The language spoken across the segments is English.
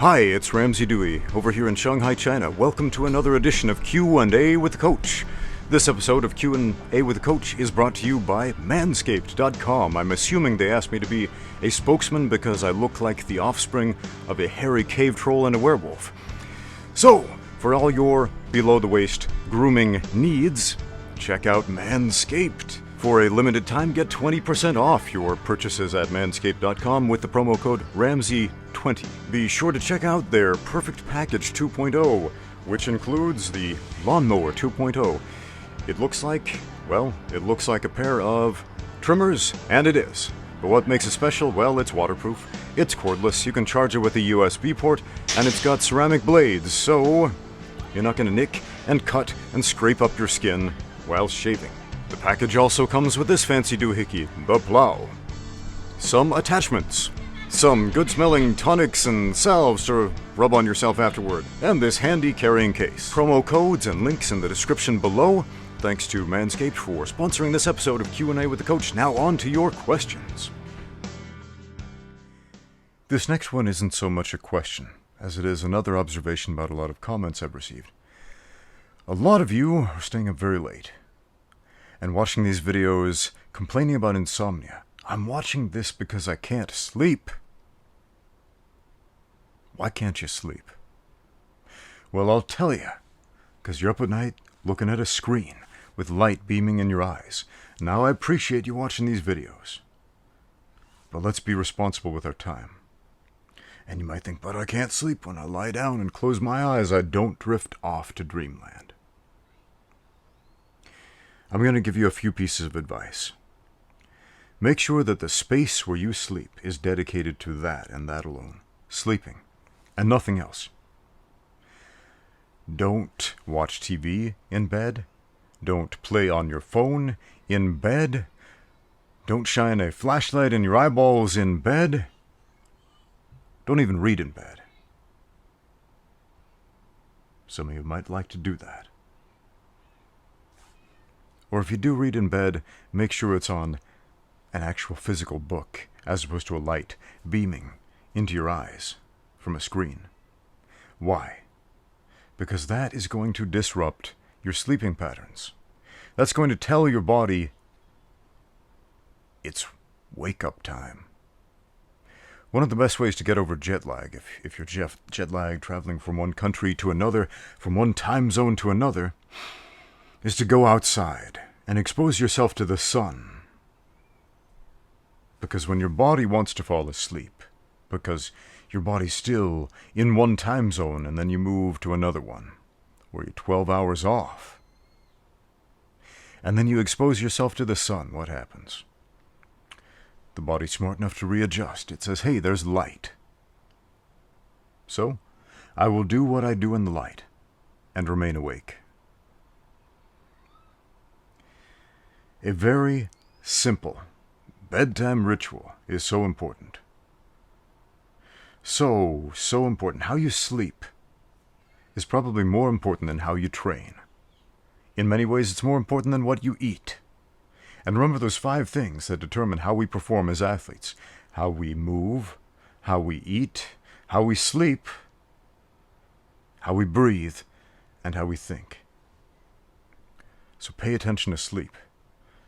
Hi, it's Ramsey Dewey, over here in Shanghai, China. Welcome to another edition of Q&A with the Coach. This episode of Q&A with the Coach is brought to you by Manscaped.com. I'm assuming they asked me to be a spokesman because I look like the offspring of a hairy cave troll and a werewolf. So, for all your below-the-waist grooming needs, check out Manscaped. For a limited time, get 20% off your purchases at Manscaped.com with the promo code RAMSEY20. Be sure to check out their Perfect Package 2.0, which includes the Lawnmower 2.0. It looks like a pair of trimmers, and it is. But what makes it special? Well, it's waterproof, it's cordless, you can charge it with a USB port, and it's got ceramic blades, so you're not going to nick and cut and scrape up your skin while shaving. The package also comes with this fancy doohickey, the plow. Some attachments. Some good-smelling tonics and salves to rub on yourself afterward. And this handy carrying case. Promo codes and links in the description below. Thanks to Manscaped for sponsoring this episode of Q&A with the Coach. Now on to your questions. This next one isn't so much a question, as it is another observation about a lot of comments I've received. A lot of you are staying up very late and watching these videos complaining about insomnia. I'm watching this because I can't sleep. Why can't you sleep? Well, I'll tell you. Because you're up at night looking at a screen with light beaming in your eyes. Now, I appreciate you watching these videos, but let's be responsible with our time. And you might think, but I can't sleep when I lie down and close my eyes. I don't drift off to dreamland. I'm going to give you a few pieces of advice. Make sure that the space where you sleep is dedicated to that and that alone. Sleeping. And nothing else. Don't watch TV in bed. Don't play on your phone in bed. Don't shine a flashlight in your eyeballs in bed. Don't even read in bed. Some of you might like to do that. Or if you do read in bed, make sure it's on an actual physical book, as opposed to a light beaming into your eyes from a screen. Why? Because that is going to disrupt your sleeping patterns. That's going to tell your body it's wake-up time. One of the best ways to get over jet lag, if you're jet lag traveling from one country to another, from one time zone to another, is to go outside and expose yourself to the sun. Because when your body wants to fall asleep, because your body's still in one time zone and then you move to another one, where you're 12 hours off, and then you expose yourself to the sun, what happens? The body's smart enough to readjust. It says, hey, there's light. So, I will do what I do in the light and remain awake. A very simple bedtime ritual is so important. So important. How you sleep is probably more important than how you train. In many ways, it's more important than what you eat. And remember those 5 things that determine how we perform as athletes. How we move, how we eat, how we sleep, how we breathe, and how we think. So pay attention to sleep.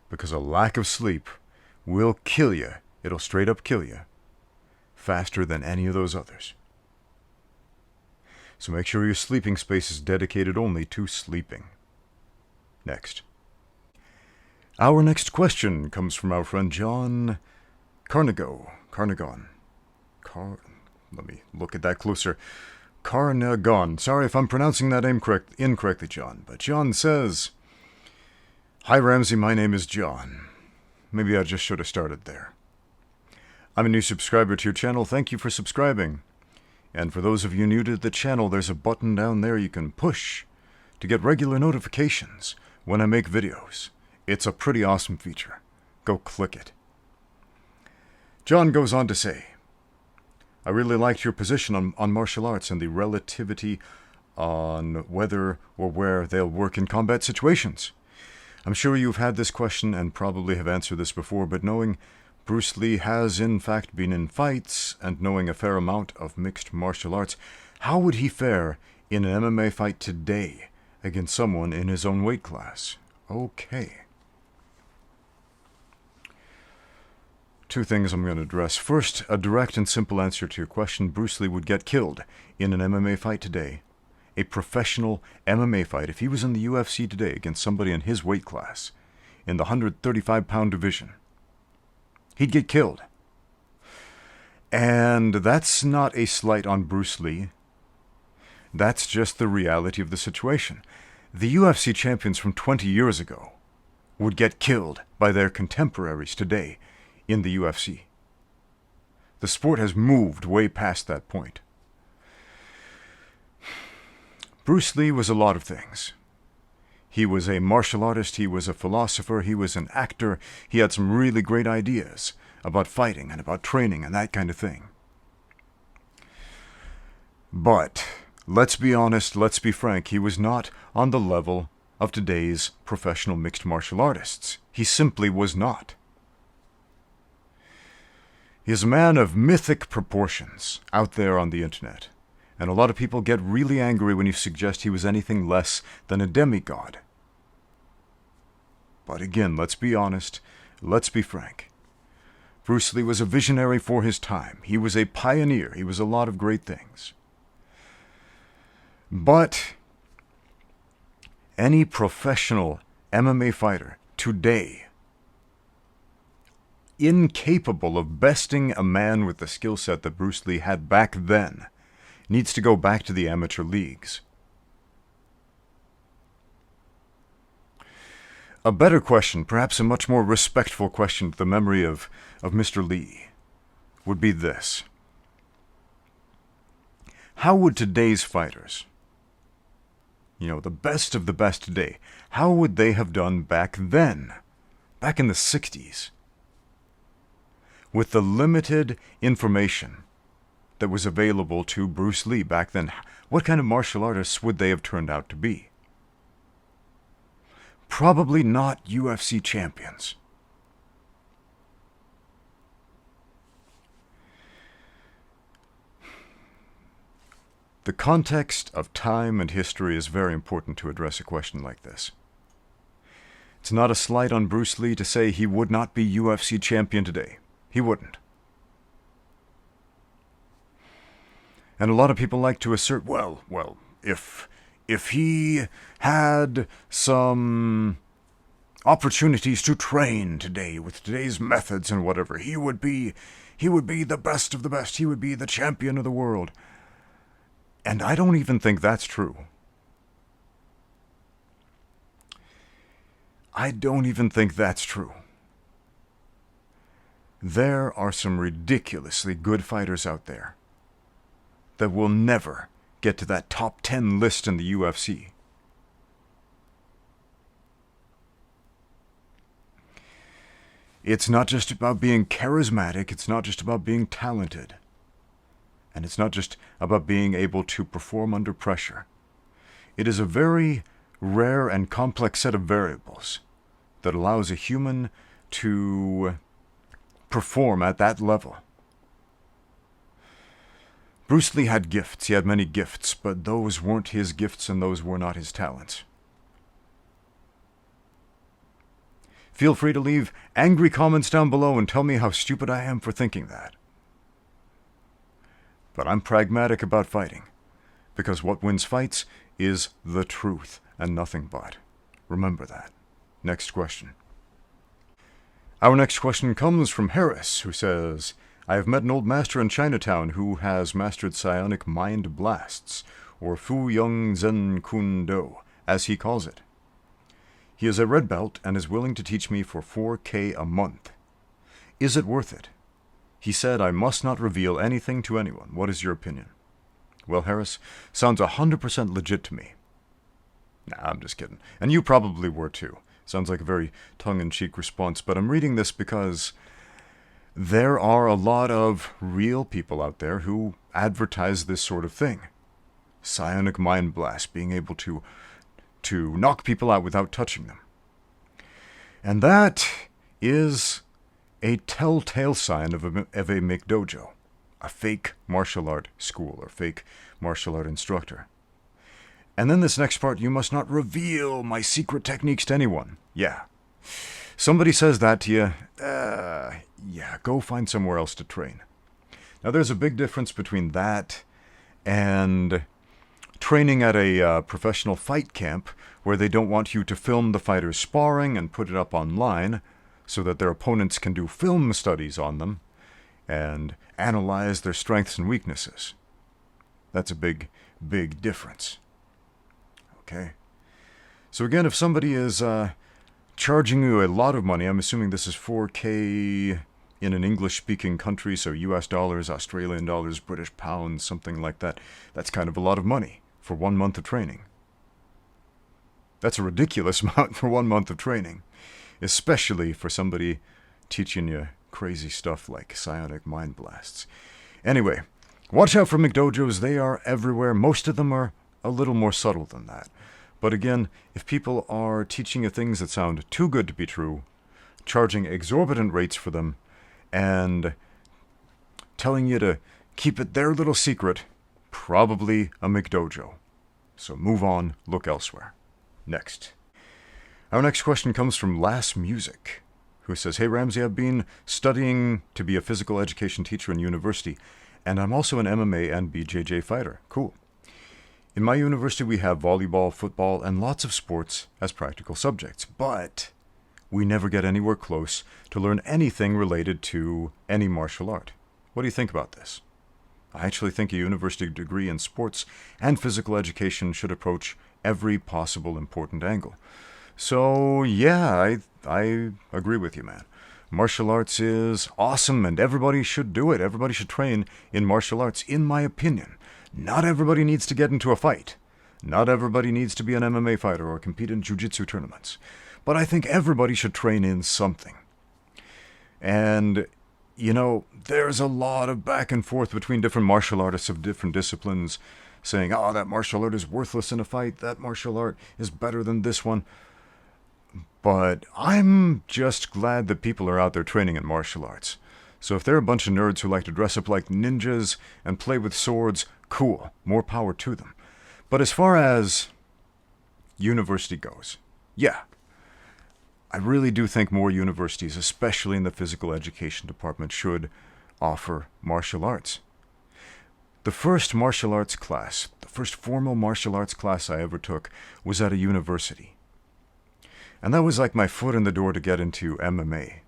Because a lack of sleep will kill you. It'll straight up kill you. Faster than any of those others. So make sure your sleeping space is dedicated only to sleeping. Next. Our next question comes from our friend John Carnagon. Let me look at that closer. Carnagon. Sorry if I'm pronouncing that name incorrectly, John. But John says, hi, Ramsey, my name is John. Maybe I just should have started there. I'm a new subscriber to your channel. Thank you for subscribing. And for those of you new to the channel, there's a button down there you can push to get regular notifications when I make videos. It's a pretty awesome feature. Go click it. John goes on to say, I really liked your position on martial arts and the relativity on whether or where they'll work in combat situations. I'm sure you've had this question and probably have answered this before, but knowing Bruce Lee has in fact been in fights, and knowing a fair amount of mixed martial arts, how would he fare in an MMA fight today against someone in his own weight class? Okay. Two things I'm going to address. First, a direct and simple answer to your question. Bruce Lee would get killed in an MMA fight today. A professional MMA fight, if he was in the UFC today against somebody in his weight class, in the 135-pound division, he'd get killed. And that's not a slight on Bruce Lee. That's just the reality of the situation. The UFC champions from 20 years ago would get killed by their contemporaries today in the UFC. The sport has moved way past that point. Bruce Lee was a lot of things. He was a martial artist, he was a philosopher, he was an actor, he had some really great ideas about fighting and about training and that kind of thing. But, let's be honest, let's be frank, he was not on the level of today's professional mixed martial artists. He simply was not. He is a man of mythic proportions out there on the internet, and a lot of people get really angry when you suggest he was anything less than a demigod. But again, let's be honest, let's be frank. Bruce Lee was a visionary for his time. He was a pioneer. He was a lot of great things. But any professional MMA fighter today, incapable of besting a man with the skill set that Bruce Lee had back then, needs to go back to the amateur leagues. A better question, perhaps a much more respectful question to the memory of Mr. Lee, would be this. How would today's fighters, the best of the best today, how would they have done back then, back in the 60s? With the limited information that was available to Bruce Lee back then, what kind of martial artists would they have turned out to be? Probably not UFC champions. The context of time and history is very important to address a question like this. It's not a slight on Bruce Lee to say he would not be UFC champion today. He wouldn't. And a lot of people like to assert, well, if he had some opportunities to train today with today's methods and whatever, he would be the best of the best. He would be the champion of the world. And I don't even think that's true. I don't even think that's true. There are some ridiculously good fighters out there that will never get to that top 10 list in the UFC. It's not just about being charismatic, it's not just about being talented, and it's not just about being able to perform under pressure. It is a very rare and complex set of variables that allows a human to perform at that level. Bruce Lee had gifts. He had many gifts, but those weren't his gifts and those were not his talents. Feel free to leave angry comments down below and tell me how stupid I am for thinking that. But I'm pragmatic about fighting, because what wins fights is the truth and nothing but. Remember that. Next question. Our next question comes from Harris, who says, I have met an old master in Chinatown who has mastered psionic mind blasts, or Fu Yung Zen Kun Do, as he calls it. He is a red belt and is willing to teach me for 4K a month. Is it worth it? He said I must not reveal anything to anyone. What is your opinion? Well, Harris, sounds 100% legit to me. Nah, I'm just kidding. And you probably were too. Sounds like a very tongue-in-cheek response, but I'm reading this because there are a lot of real people out there who advertise this sort of thing. Psionic mind blast, being able to knock people out without touching them. And that is a telltale sign of a McDojo, a fake martial art school or fake martial art instructor. And then this next part, you must not reveal my secret techniques to anyone. Yeah. Somebody says that to you, yeah, go find somewhere else to train. Now, there's a big difference between that and training at a professional fight camp where they don't want you to film the fighters sparring and put it up online so that their opponents can do film studies on them and analyze their strengths and weaknesses. That's a big, big difference. Okay. So again, if somebody is charging you a lot of money, I'm assuming this is 4K in an English-speaking country, so US dollars, Australian dollars, British pounds, something like that. That's kind of a lot of money for 1 month of training. That's a ridiculous amount for 1 month of training, especially for somebody teaching you crazy stuff like psionic mind blasts. Anyway, watch out for McDojos. They are everywhere. Most of them are a little more subtle than that. But again, if people are teaching you things that sound too good to be true, charging exorbitant rates for them, and telling you to keep it their little secret, probably a McDojo. So move on, look elsewhere. Next. Our next question comes from Lass Music, who says, "Hey Ramsey, I've been studying to be a physical education teacher in university, and I'm also an MMA and BJJ fighter." Cool. "In my university we have volleyball, football, and lots of sports as practical subjects, but we never get anywhere close to learn anything related to any martial art. What do you think about this? I actually think a university degree in sports and physical education should approach every possible important angle." So, yeah, I agree with you, man. Martial arts is awesome, and everybody should do it. Everybody should train in martial arts, in my opinion. Not everybody needs to get into a fight. Not everybody needs to be an MMA fighter or compete in jiu-jitsu tournaments. But I think everybody should train in something. And, you know, there's a lot of back and forth between different martial artists of different disciplines saying, oh, that martial art is worthless in a fight, that martial art is better than this one. But I'm just glad that people are out there training in martial arts. So if they're a bunch of nerds who like to dress up like ninjas and play with swords, cool, more power to them. But as far as university goes, yeah, I really do think more universities, especially in the physical education department, should offer martial arts. The first martial arts class, the first formal martial arts class I ever took was at a university. And that was like my foot in the door to get into MMA.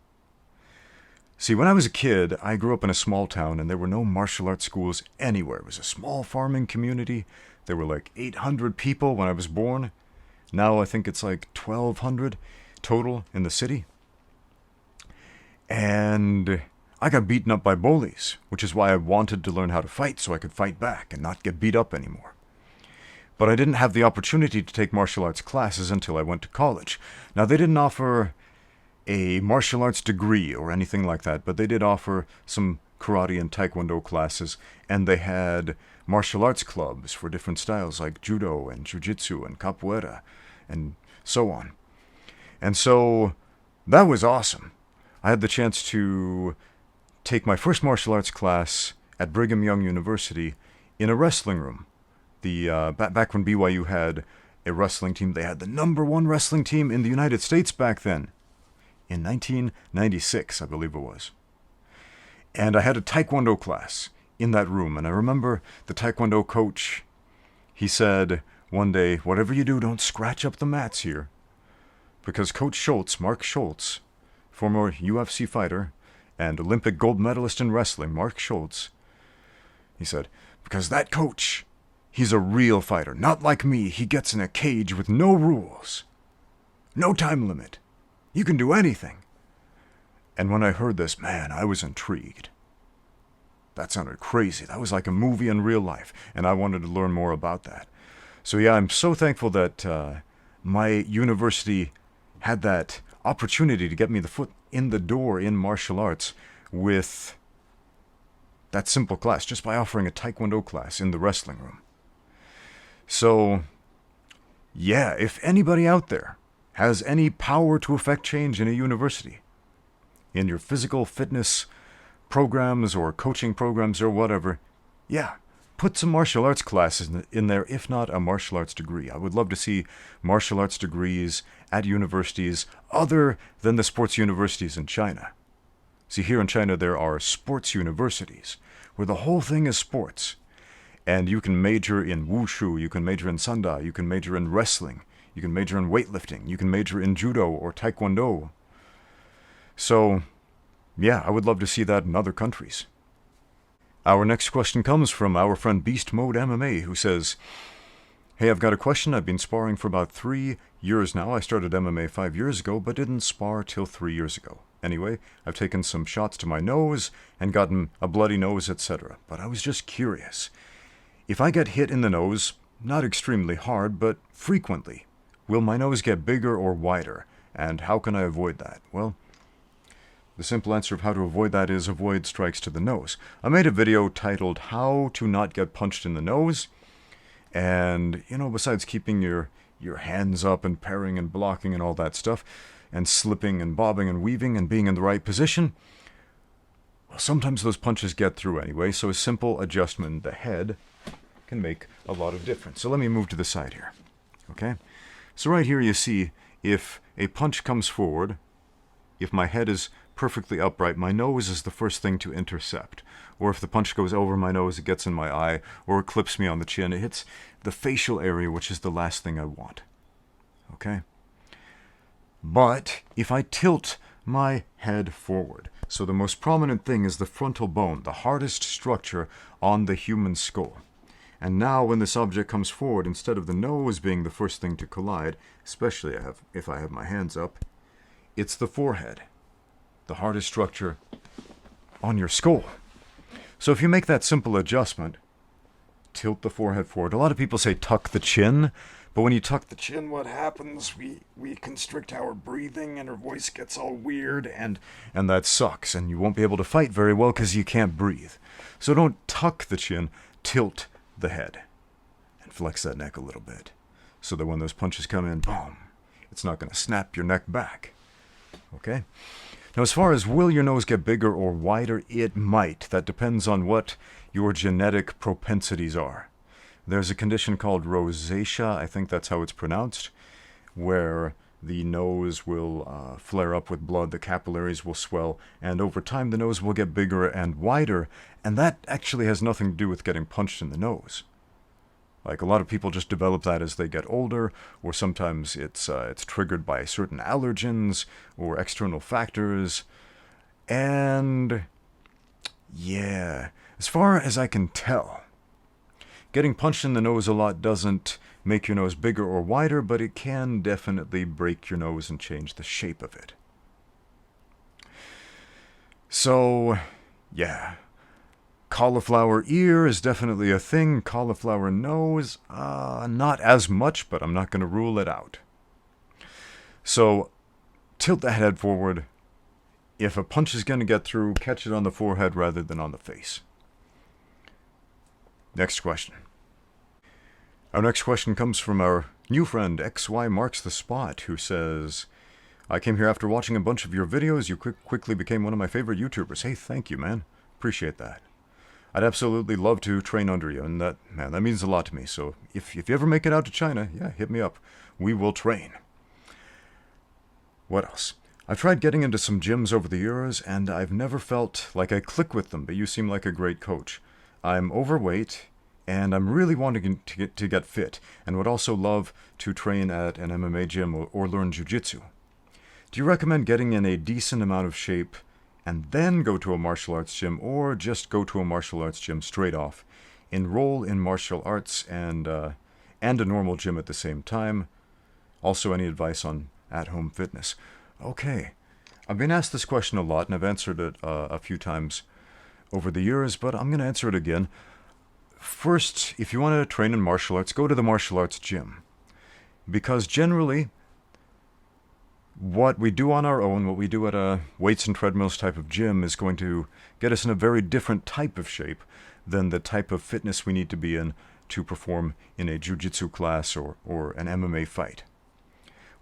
See, when I was a kid, I grew up in a small town and there were no martial arts schools anywhere. It was a small farming community. There were like 800 people when I was born. Now I think it's like 1,200 total in the city. And I got beaten up by bullies, which is why I wanted to learn how to fight so I could fight back and not get beat up anymore. But I didn't have the opportunity to take martial arts classes until I went to college. Now, they didn't offer a martial arts degree or anything like that, but they did offer some karate and taekwondo classes, and they had martial arts clubs for different styles like judo and jiu-jitsu and capoeira and so on. And so that was awesome. I had the chance to take my first martial arts class at Brigham Young University in a wrestling room. Back when BYU had a wrestling team, they had the #1 wrestling team in the United States back then. In 1996, I believe it was. And I had a taekwondo class in that room. And I remember the taekwondo coach, he said one day, "Whatever you do, don't scratch up the mats here." Because Coach Schultz, Mark Schultz, former UFC fighter and Olympic gold medalist in wrestling, Mark Schultz, he said, because that coach, he's a real fighter. Not like me. He gets in a cage with no rules. No time limit. You can do anything. And when I heard this, man, I was intrigued. That sounded crazy. That was like a movie in real life. And I wanted to learn more about that. So yeah, I'm so thankful that my university had that opportunity to get me the foot in the door in martial arts with that simple class, just by offering a taekwondo class in the wrestling room. So, yeah, if anybody out there has any power to affect change in a university, in your physical fitness programs or coaching programs or whatever, yeah, put some martial arts classes in there, if not a martial arts degree. I would love to see martial arts degrees at universities other than the sports universities in China. See, here in China there are sports universities where the whole thing is sports. And you can major in wushu, you can major in sanda, you can major in wrestling, you can major in weightlifting, you can major in judo or taekwondo. So, yeah, I would love to see that in other countries. Our next question comes from our friend Beast Mode MMA, who says, "Hey, I've got a question. I've been sparring for about 3 years now. I started MMA 5 years ago, but didn't spar till 3 years ago. Anyway, I've taken some shots to my nose and gotten a bloody nose, etc. But I was just curious. If I get hit in the nose, not extremely hard, but frequently, will my nose get bigger or wider? And how can I avoid that?" Well, the simple answer of how to avoid that is avoid strikes to the nose. I made a video titled How to Not Get Punched in the Nose. And, besides keeping your hands up and parrying and blocking and all that stuff, and slipping and bobbing and weaving and being in the right position, well, sometimes those punches get through anyway, so a simple adjustment in the head can make a lot of difference. So let me move to the side here. Okay? So right here you see, if a punch comes forward, if my head is perfectly upright, my nose is the first thing to intercept. Or if the punch goes over my nose, it gets in my eye, or it clips me on the chin. It hits the facial area, which is the last thing I want. Okay? But if I tilt my head forward, so the most prominent thing is the frontal bone, the hardest structure on the human skull. And now when this object comes forward, instead of the nose being the first thing to collide, especially if I have my hands up, it's the forehead, the hardest structure on your skull. So if you make that simple adjustment, tilt the forehead forward. A lot of people say tuck the chin, but when you tuck the chin, what happens? We constrict our breathing and our voice gets all weird, and that sucks, and you won't be able to fight very well because you can't breathe. So don't tuck the chin, tilt the head and flex that neck a little bit so that when those punches come in, boom, it's not going to snap your neck back. Okay? Now, as far as will your nose get bigger or wider, it might. That depends on what your genetic propensities are. There's a condition called rosacea, I think that's how it's pronounced, where the nose will flare up with blood, the capillaries will swell, and over time the nose will get bigger and wider, and that actually has nothing to do with getting punched in the nose. Like, a lot of people just develop that as they get older, or sometimes it's triggered by certain allergens or external factors. And yeah, as far as I can tell, getting punched in the nose a lot doesn't make your nose bigger or wider, but it can definitely break your nose and change the shape of it. So, yeah. Cauliflower ear is definitely a thing. Cauliflower nose, not as much, but I'm not going to rule it out. So, tilt the head forward. If a punch is going to get through, catch it on the forehead rather than on the face. Next question. Our next question comes from our new friend, XY Marks the Spot, who says, "I came here after watching a bunch of your videos. You quickly became one of my favorite YouTubers." Hey, thank you, man. Appreciate that. I'd absolutely love to train under you, and that means a lot to me. So if you ever make it out to China, yeah, hit me up. We will train. What else? I've tried getting into some gyms over the years, and I've never felt like I click with them, but you seem like a great coach. I'm overweight, and I'm really wanting to get fit, and would also love to train at an MMA gym or learn jiu-jitsu. Do you recommend getting in a decent amount of shape and then go to a martial arts gym, or just go to a martial arts gym straight off, enroll in martial arts and a normal gym at the same time? Also, any advice on at-home fitness? Okay, I've been asked this question a lot, and I've answered it a few times over the years, but I'm going to answer it again. First, if you want to train in martial arts, go to the martial arts gym, because generally, what we do on our own, what we do at a weights and treadmills type of gym, is going to get us in a very different type of shape than the type of fitness we need to be in to perform in a jiu-jitsu class or an MMA fight.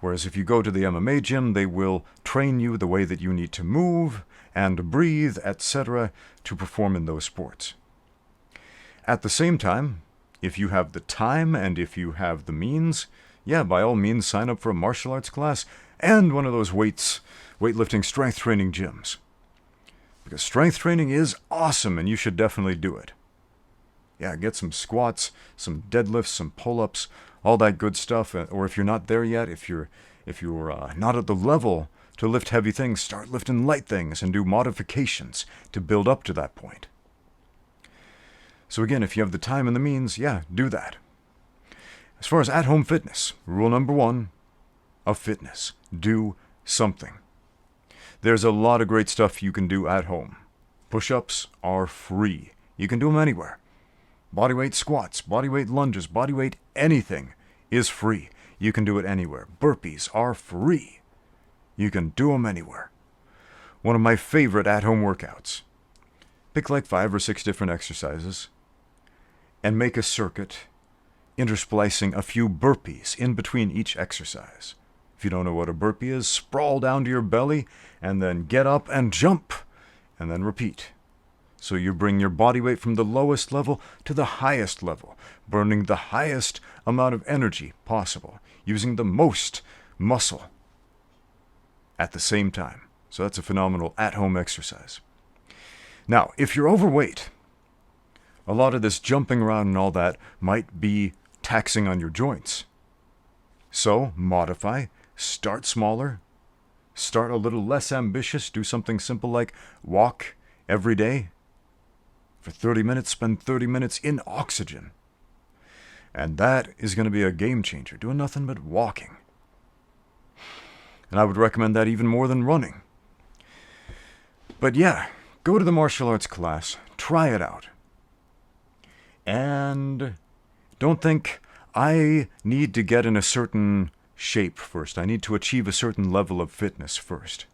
Whereas if you go to the MMA gym, they will train you the way that you need to move and breathe, etc., to perform in those sports. At the same time, if you have the time and if you have the means, yeah, by all means sign up for a martial arts class and one of those weightlifting strength training gyms. Because strength training is awesome and you should definitely do it. Yeah, get some squats, some deadlifts, some pull-ups, all that good stuff. Or if you're not there yet, if you're not at the level to lift heavy things, start lifting light things and do modifications to build up to that point. So again, if you have the time and the means, yeah, do that. As far as at-home fitness, rule number 1 of fitness, do something. There's a lot of great stuff you can do at home. Push-ups are free. You can do them anywhere. Bodyweight squats, bodyweight lunges, bodyweight anything is free. You can do it anywhere. Burpees are free. You can do them anywhere. One of my favorite at-home workouts. Pick like 5 or 6 different exercises and make a circuit, intersplicing a few burpees in between each exercise. If you don't know what a burpee is, sprawl down to your belly and then get up and jump and then repeat. So you bring your body weight from the lowest level to the highest level, burning the highest amount of energy possible, using the most muscle at the same time. So that's a phenomenal at-home exercise. Now, if you're overweight, a lot of this jumping around and all that might be taxing on your joints. So modify, start smaller, start a little less ambitious, do something simple like walk every day. For 30 minutes, spend 30 minutes in oxygen. And that is going to be a game changer, doing nothing but walking. And I would recommend that even more than running. But yeah, go to the martial arts class, try it out. And don't think, I need to get in a certain shape first. I need to achieve a certain level of fitness first.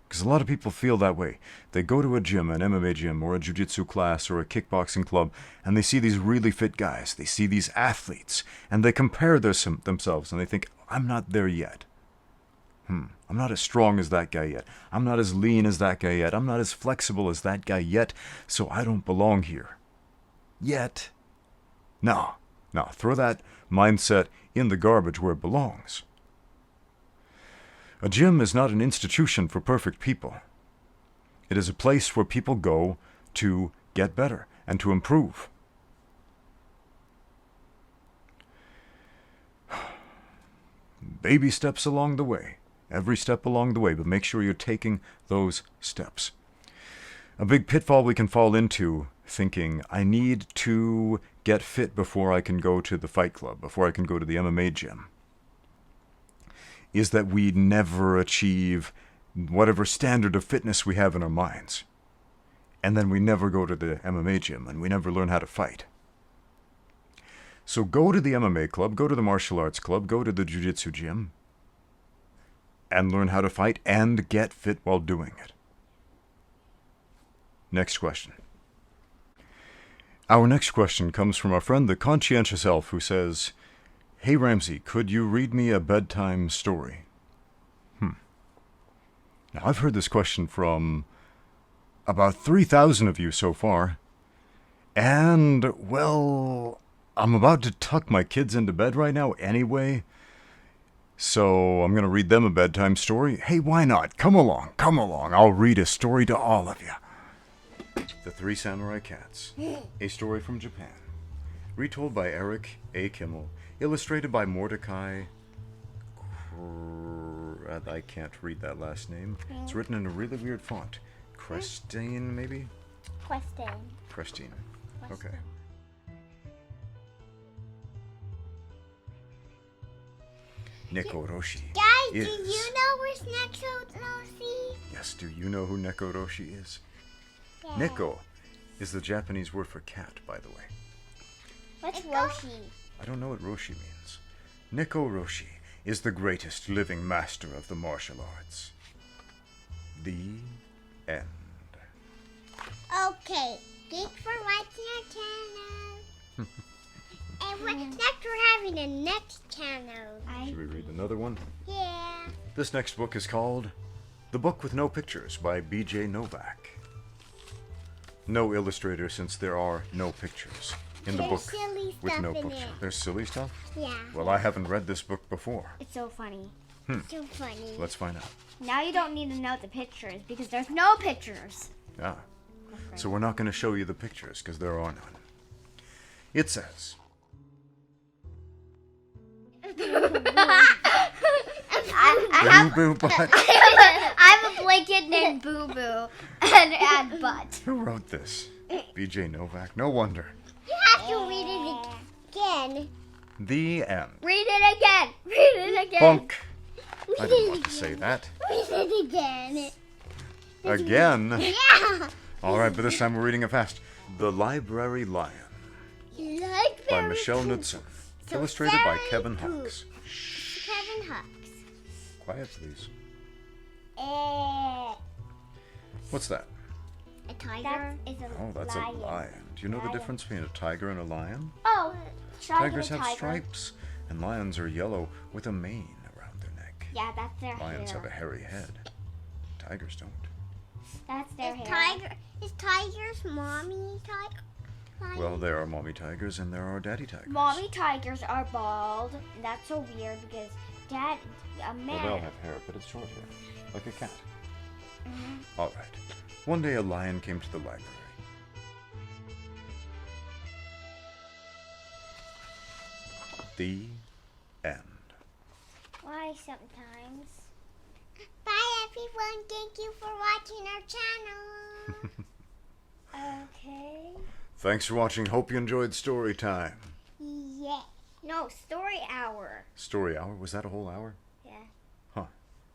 Because a lot of people feel that way. They go to a gym, an MMA gym, or a jiu-jitsu class, or a kickboxing club, and they see these really fit guys. They see these athletes, and they compare themselves, and they think, I'm not there yet. I'm not as strong as that guy yet. I'm not as lean as that guy yet. I'm not as flexible as that guy yet, so I don't belong here. Yet. No, throw that mindset in the garbage where it belongs. A gym is not an institution for perfect people. It is a place where people go to get better and to improve. Baby steps along the way. Every step along the way, but make sure you're taking those steps. A big pitfall we can fall into thinking, I need to get fit before I can go to the fight club, before I can go to the MMA gym, is that we never achieve whatever standard of fitness we have in our minds. And then we never go to the MMA gym and we never learn how to fight. So go to the MMA club, go to the martial arts club, go to the jiu-jitsu gym, and learn how to fight and get fit while doing it. Next question. Our next question comes from our friend the Conscientious Elf, who says, Hey Ramsey, could you read me a bedtime story? Now I've heard this question from about 3,000 of you so far, and, well, I'm about to tuck my kids into bed right now anyway, so I'm going to read them a bedtime story. Hey, why not? Come along, I'll read a story to all of you. The Three Samurai Cats, a story from Japan, retold by Eric A. Kimmel, illustrated by Mordecai. I can't read that last name. It's written in a really weird font. Crestine, maybe? Crestine. Okay. Neko Roshi. Guys, do you know where's Neko Roshi? Yes, do you know who Neko Roshi is? Yeah. Neko is the Japanese word for cat, by the way. What's Roshi? I don't know what Roshi means. Neko Roshi is the greatest living master of the martial arts. The end. Okay, thanks for watching our channel. And next we're having the next channel. Should we read another one? Yeah. This next book is called The Book with No Pictures by B.J. Novak. No illustrator, since there are no pictures in the book There's silly with stuff no in picture. it. There's silly stuff? Yeah. Well, I haven't read this book before. It's so funny. So funny. Let's find out. Now you don't need to know the pictures because there's no pictures. Ah. So we're not going to show you the pictures because there are none. It says, I Boo Boo Butt. have a blanket named Boo Boo and Butt. Who wrote this? B.J. Novak. No wonder. You have to read it again. The end. Read it again. Read it again. Bunk. I didn't want to say that. Read it again. Again? Yeah. Alright, but this time we're reading it fast. The Library Lion You like by very Michelle cool. Knudsen. So Illustrated by very Kevin cool. Hawks. Kevin Hawks. Quiet, please. Eh. What's that? A tiger. That is a Oh, that's lion. a lion. Do you know the Lion. difference between a tiger and a lion? Oh, Tigers have tiger. stripes, and lions are yellow with a mane around their neck. Yeah, that's their Lions hair. have a hairy head. Tigers don't. That's their Is hair. Tiger's mommy tiger? Well, there are mommy tigers and there are daddy tigers. Mommy tigers are bald. And that's so weird because a Well, man. they'll have hair, but it's short hair, like a cat. Mhm. All right. One day a lion came to the library. The end. Why sometimes? Bye everyone. Thank you for watching our channel. Okay. Thanks for watching. Hope you enjoyed story time. Yeah. No, story hour. Story hour? Was that a whole hour? Yeah. Huh.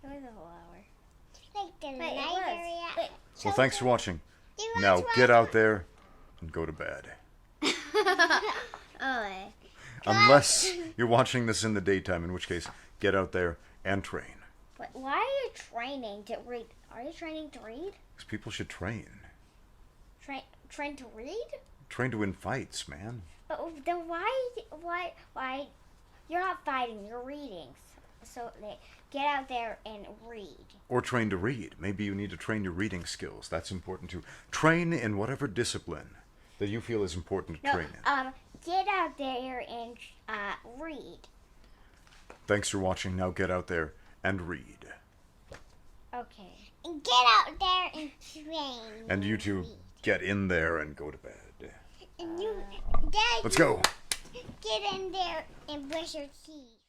It was a whole hour. Like the Wait, it library. was. Wait. Well, thanks for watching. Do you Now want to get watch- out there and go to bed. Oh. Unless you're watching this in the daytime, in which case, get out there and train. But why are you training to read? Are you training to read? Because people should train. Train to read? Train to win fights, man. But then why? You're not fighting. You're reading. So like, get out there and read. Or train to read. Maybe you need to train your reading skills. That's important too. Train in whatever discipline that you feel is important to No, train in. get out there and read. Thanks for watching. Now get out there and read. Okay. And get out there and train. And you two, get in there and go to bed. And you, Dad, Let's go. get in there and brush your teeth.